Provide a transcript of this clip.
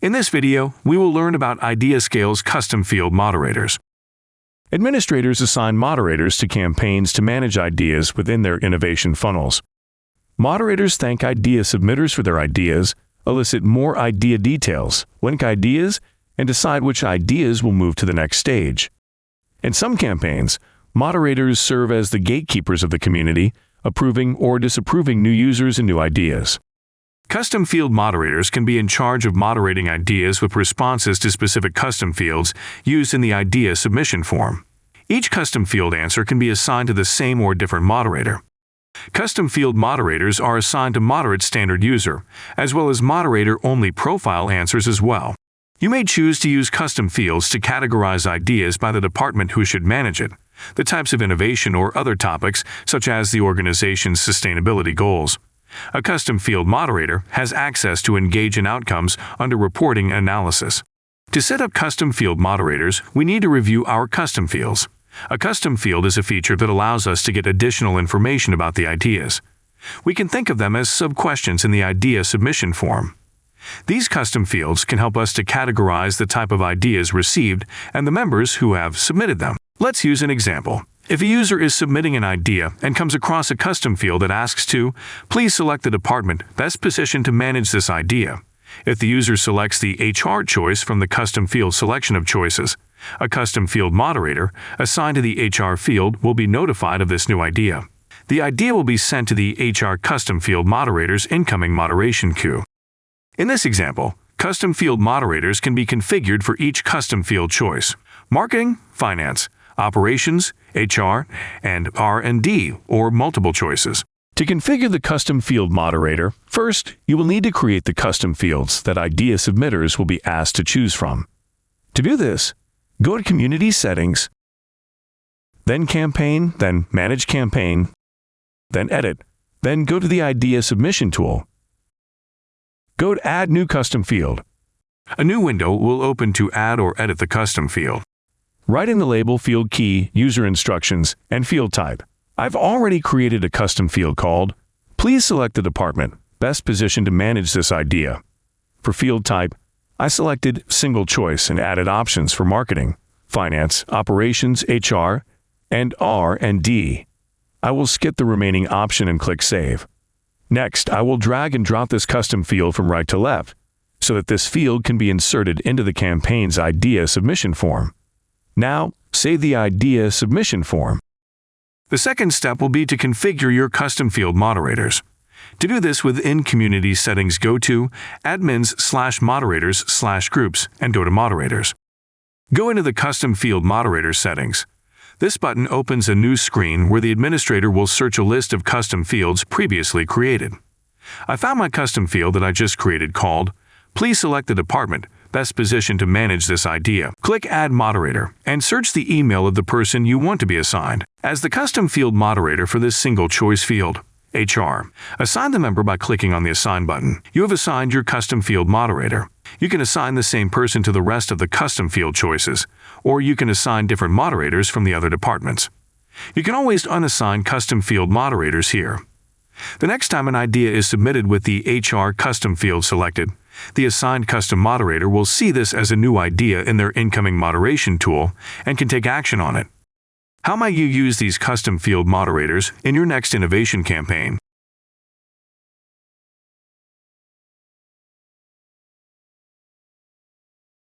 In this video, we will learn about IdeaScale's custom field moderators. Administrators assign moderators to campaigns to manage ideas within their innovation funnels. Moderators thank idea submitters for their ideas, elicit more idea details, link ideas, and decide which ideas will move to the next stage. In some campaigns, moderators serve as the gatekeepers of the community, approving or disapproving new users and new ideas. Custom field moderators can be in charge of moderating ideas with responses to specific custom fields used in the idea submission form. Each custom field answer can be assigned to the same or different moderator. Custom field moderators are assigned to moderate standard user, as well as moderator-only profile answers as well. You may choose to use custom fields to categorize ideas by the department who should manage it, the types of innovation or other topics such as the organization's sustainability goals. A custom field moderator has access to engage in outcomes under reporting and analysis. To set up custom field moderators, we need to review our custom fields. A custom field is a feature that allows us to get additional information about the ideas. We can think of them as sub-questions in the idea submission form. These custom fields can help us to categorize the type of ideas received and the members who have submitted them. Let's use an example. If a user is submitting an idea and comes across a custom field that asks to, please select the department best positioned to manage this idea. If the user selects the HR choice from the custom field selection of choices, a custom field moderator assigned to the HR field will be notified of this new idea. The idea will be sent to the HR custom field moderator's incoming moderation queue. In this example, custom field moderators can be configured for each custom field choice: marketing, finance, operations, HR, and R&D, or multiple choices. To configure the custom field moderator, first, you will need to create the custom fields that idea submitters will be asked to choose from. To do this, go to Community Settings, then Campaign, then Manage Campaign, then Edit, then go to the Idea Submission tool. Go to Add New Custom Field. A new window will open to add or edit the custom field. Write in the label field key, user instructions, and field type. I've already created a custom field called, please select the department best positioned to manage this idea. For field type, I selected single choice and added options for marketing, finance, operations, HR, and R&D. I will skip the remaining option and click Save. Next, I will drag and drop this custom field from right to left so that this field can be inserted into the campaign's idea submission form. Now, save the idea submission form. The second step will be to configure your custom field moderators. To do this, within Community Settings, go to Admins/Moderators/Groups and go to Moderators. Go into the Custom Field Moderator settings. This button opens a new screen where the administrator will search a list of custom fields previously created. I found my custom field that I just created called, please select the department best positioned to manage this idea. Click Add Moderator and search the email of the person you want to be assigned as the custom field moderator for this single choice field, HR. Assign the member by clicking on the Assign button. You have assigned your custom field moderator. You can assign the same person to the rest of the custom field choices, or you can assign different moderators from the other departments. You can always unassign custom field moderators here. The next time an idea is submitted with the HR custom field selected, the assigned custom moderator will see this as a new idea in their incoming moderation tool and can take action on it. How might you use these custom field moderators in your next innovation campaign?